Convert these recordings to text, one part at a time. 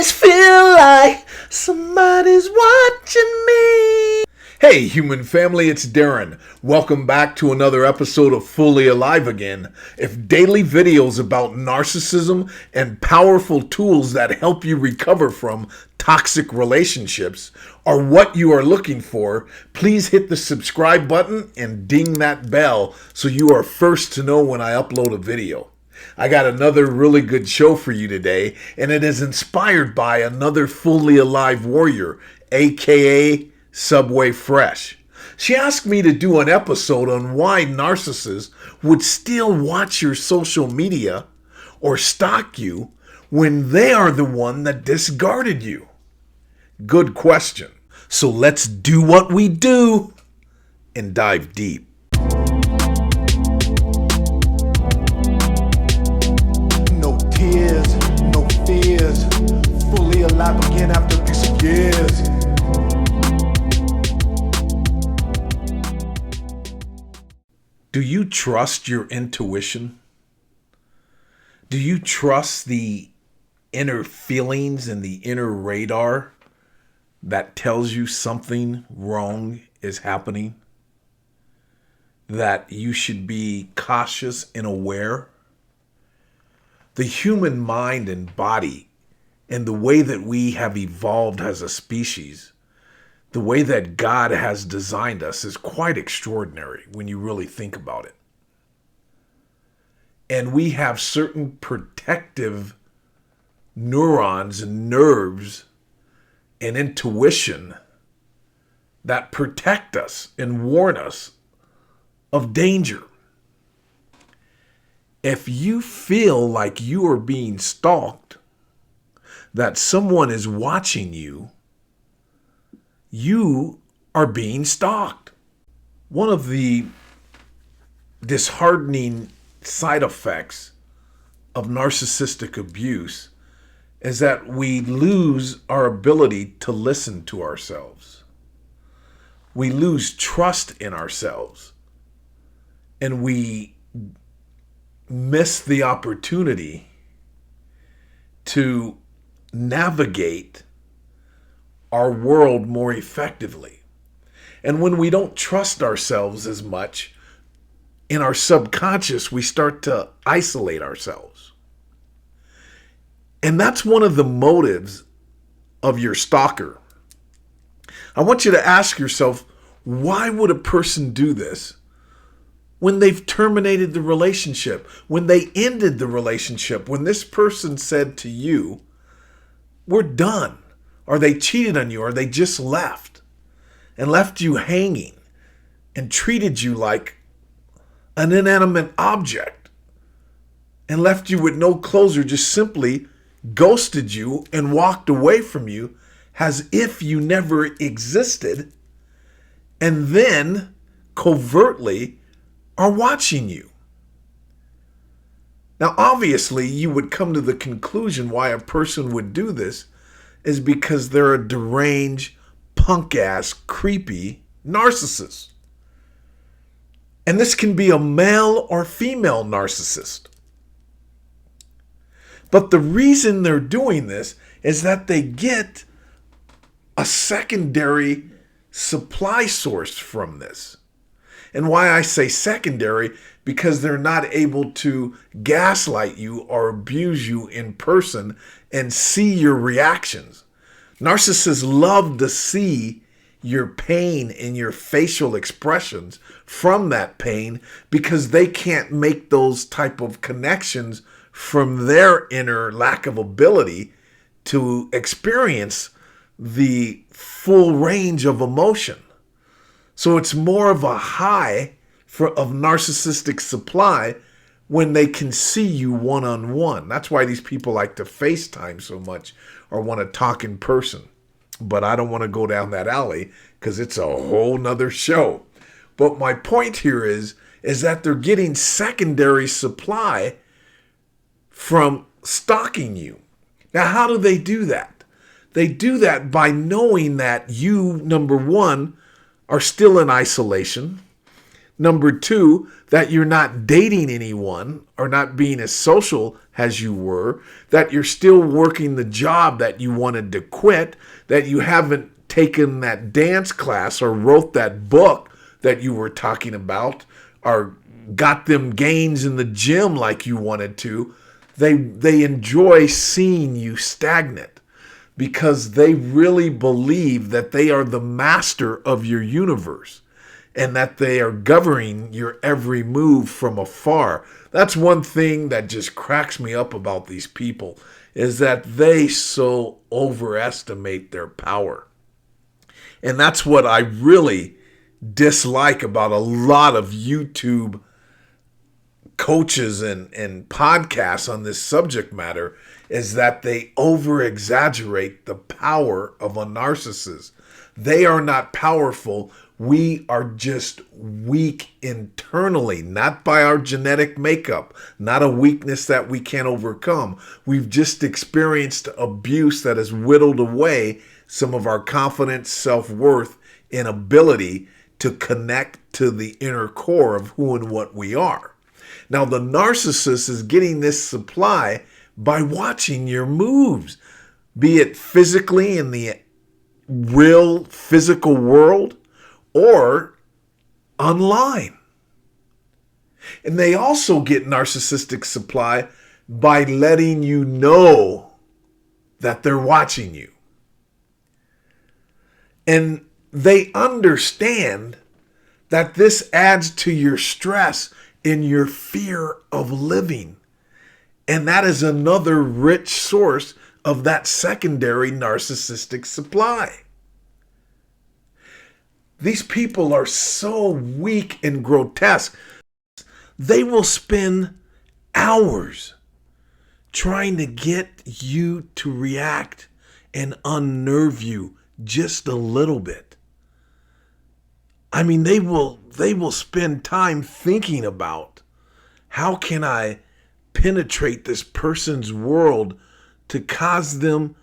always feel like somebody's watching me. Hey, human family, it's Darren. Welcome back to another episode of Fully Alive Again. If daily videos about narcissism and powerful tools that help you recover from toxic relationships are what you are looking for, please hit the subscribe button and ding that bell so you are first to know when I upload a video. I got another really good show for you today, and it is inspired by another fully alive warrior, aka Subway Fresh. She asked me to do an episode on why narcissists would still watch your social media or stalk you when they are the one that discarded you. Good question. So let's do what we do and dive deep. No tears, no fears, fully alive again after these years. Do you trust your intuition? Do you trust the inner feelings and the inner radar that tells you something wrong is happening? That you should be cautious and aware? The human mind and body and the way that we have evolved as a species, the way that God has designed us is quite extraordinary when you really think about it. And we have certain protective neurons and nerves and intuition that protect us and warn us of danger. If you feel like you are being stalked, that someone is watching you, you are being stalked. One of the disheartening side effects of narcissistic abuse is that we lose our ability to listen to ourselves. We lose trust in ourselves. And we miss the opportunity to navigate our world more effectively. And when we don't trust ourselves as much, in our subconscious, we start to isolate ourselves. And that's one of the motives of your stalker. I want you to ask yourself, why would a person do this when they've terminated the relationship, when they ended the relationship, when this person said to you, we're done? Or they cheated on you, or they just left and left you hanging and treated you like an inanimate object and left you with no closure, just simply ghosted you and walked away from you as if you never existed, and then covertly are watching you. Now, obviously, you would come to the conclusion why a person would do this is because they're a deranged, punk-ass, creepy narcissist. And this can be a male or female narcissist. But the reason they're doing this is that they get a secondary supply source from this. And why I say secondary, because they're not able to gaslight you or abuse you in person and see your reactions. Narcissists love to see your pain and your facial expressions from that pain because they can't make those type of connections from their inner lack of ability to experience the full range of emotion. So it's more of a high of narcissistic supply when they can see you one-on-one. That's why these people like to FaceTime so much or want to talk in person. But I don't want to go down that alley because it's a whole nother show. But my point here is that they're getting secondary supply from stalking you. Now, how do they do that? They do that by knowing that you, number one, are still in isolation. Number two, that you're not dating anyone or not being as social as you were, that you're still working the job that you wanted to quit, that you haven't taken that dance class or wrote that book that you were talking about or got them gains in the gym like you wanted to. They enjoy seeing you stagnant because they really believe that they are the master of your universe and that they are governing your every move from afar. That's one thing that just cracks me up about these people, is that they so overestimate their power. And that's what I really dislike about a lot of YouTube coaches and podcasts on this subject matter, is that they over exaggerate the power of a narcissist. They are not powerful. We are just weak internally, not by our genetic makeup, not a weakness that we can't overcome. We've just experienced abuse that has whittled away some of our confidence, self-worth, and ability to connect to the inner core of who and what we are. Now, the narcissist is getting this supply by watching your moves, be it physically in the real physical world or online. And they also get narcissistic supply by letting you know that they're watching you. And they understand that this adds to your stress and your fear of living. And that is another rich source of that secondary narcissistic supply. These people are so weak and grotesque. They will spend hours trying to get you to react and unnerve you just a little bit. I mean, they will spend time thinking about, how can I penetrate this person's world to cause them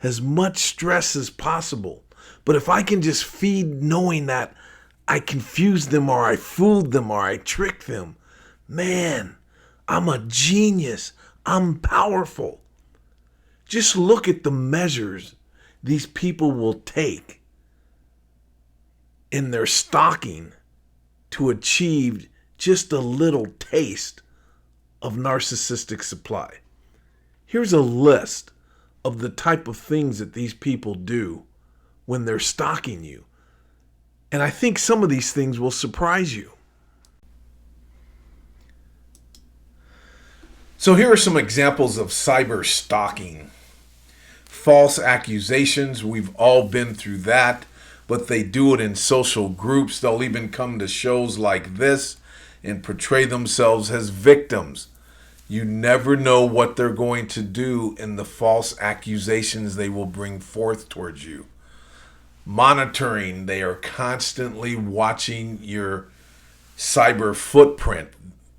as much stress as possible. But if I can just feed knowing that I confused them or I fooled them or I tricked them, man, I'm a genius. I'm powerful. Just look at the measures these people will take in their stalking to achieve just a little taste of narcissistic supply. Here's a list of the type of things that these people do when they're stalking you. And I think some of these things will surprise you. So here are some examples of cyber stalking. False accusations, we've all been through that, but they do it in social groups. They'll even come to shows like this and portray themselves as victims. You never know what they're going to do in the false accusations they will bring forth towards you. Monitoring, they are constantly watching your cyber footprint.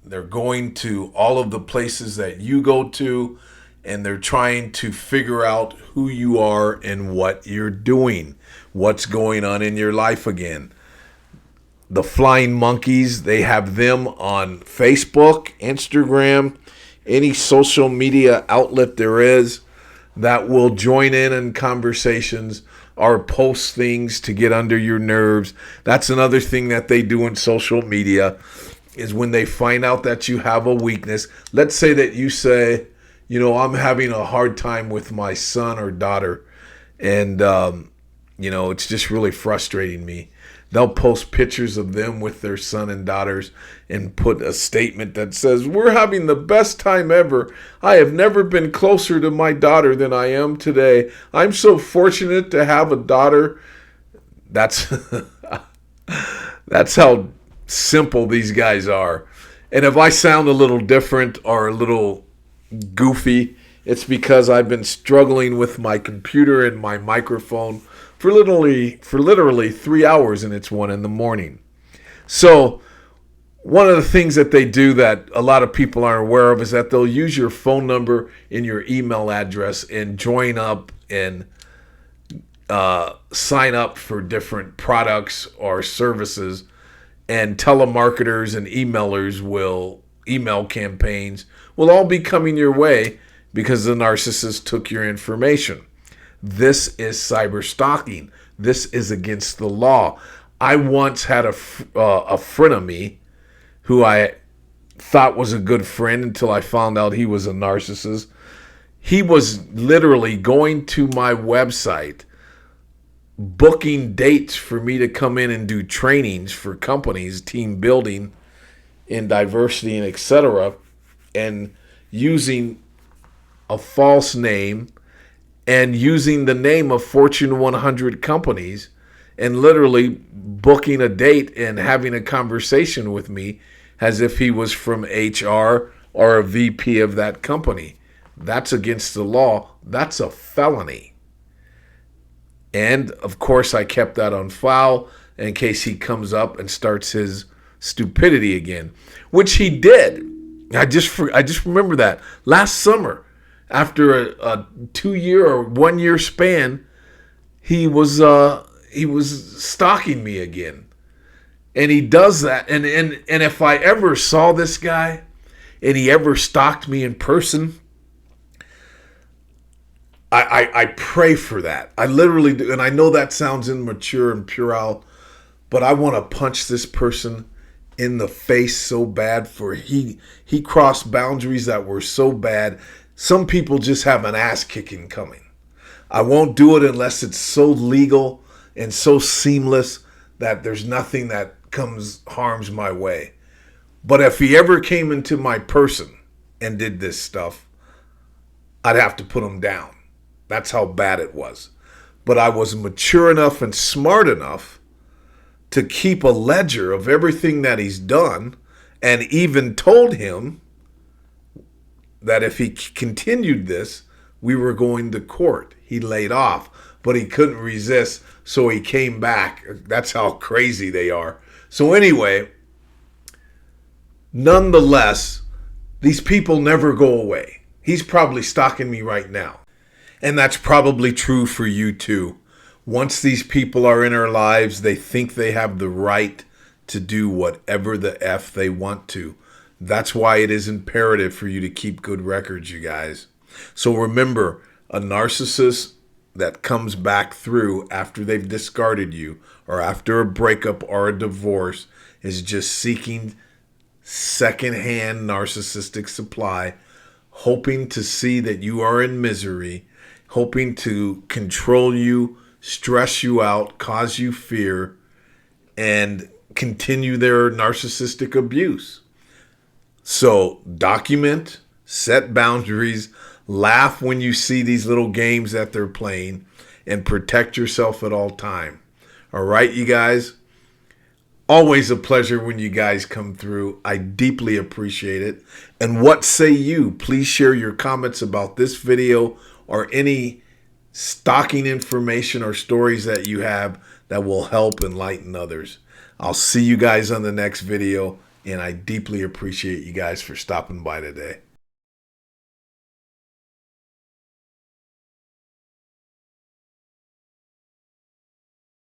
They're going to all of the places that you go to, and they're trying to figure out who you are and what you're doing, what's going on in your life again. The flying monkeys, they have them on Facebook, Instagram, any social media outlet there is that will join in conversations or post things to get under your nerves. That's another thing that they do in social media, is when they find out that you have a weakness. Let's say that you say, I'm having a hard time with my son or daughter, and it's just really frustrating me. They'll post pictures of them with their son and daughters and put a statement that says, "We're having the best time ever. I have never been closer to my daughter than I am today. I'm so fortunate to have a daughter." That's how simple these guys are. And if I sound a little different or a little goofy, it's because I've been struggling with my computer and my microphone for literally 3 hours, and it's 1 a.m. So one of the things that they do that a lot of people aren't aware of is that they'll use your phone number and your email address and join up and sign up for different products or services and telemarketers and email campaigns will all be coming your way because the narcissist took your information. This is cyber stalking. This is against the law. I once had a frenemy who I thought was a good friend until I found out he was a narcissist. He was literally going to my website, booking dates for me to come in and do trainings for companies, team building in diversity and etc., and using a false name and using the name of Fortune 100 companies and literally booking a date and having a conversation with me as if he was from HR or a VP of that company. That's against the law. That's a felony. And, of course, I kept that on file in case he comes up and starts his stupidity again, which he did. I just remember that. Last summer, after a 2-year or 1-year span, he was stalking me again. And he does that. And if I ever saw this guy and he ever stalked me in person, I pray for that. I literally do. And I know that sounds immature and puerile, but I want to punch this person in the face so bad for he crossed boundaries that were so bad. Some people just have an ass kicking coming. I won't do it unless it's so legal and so seamless that there's nothing that harms my way. But if he ever came into my person and did this stuff, I'd have to put him down. That's how bad it was. But I was mature enough and smart enough to keep a ledger of everything that he's done, and even told him that if he continued this, we were going to court. He laid off, but he couldn't resist, so he came back. That's how crazy they are. So anyway, nonetheless, these people never go away. He's probably stalking me right now. And that's probably true for you too. Once these people are in our lives, they think they have the right to do whatever the F they want to. That's why it is imperative for you to keep good records, you guys. So remember, a narcissist that comes back through after they've discarded you or after a breakup or a divorce is just seeking secondhand narcissistic supply, hoping to see that you are in misery, hoping to control you, stress you out, cause you fear, and continue their narcissistic abuse. So document, set boundaries, laugh when you see these little games that they're playing, and protect yourself at all time. All right, you guys? Always a pleasure when you guys come through. I deeply appreciate it. And what say you? Please share your comments about this video or any stalking information or stories that you have that will help enlighten others. I'll see you guys on the next video, and I deeply appreciate you guys for stopping by today.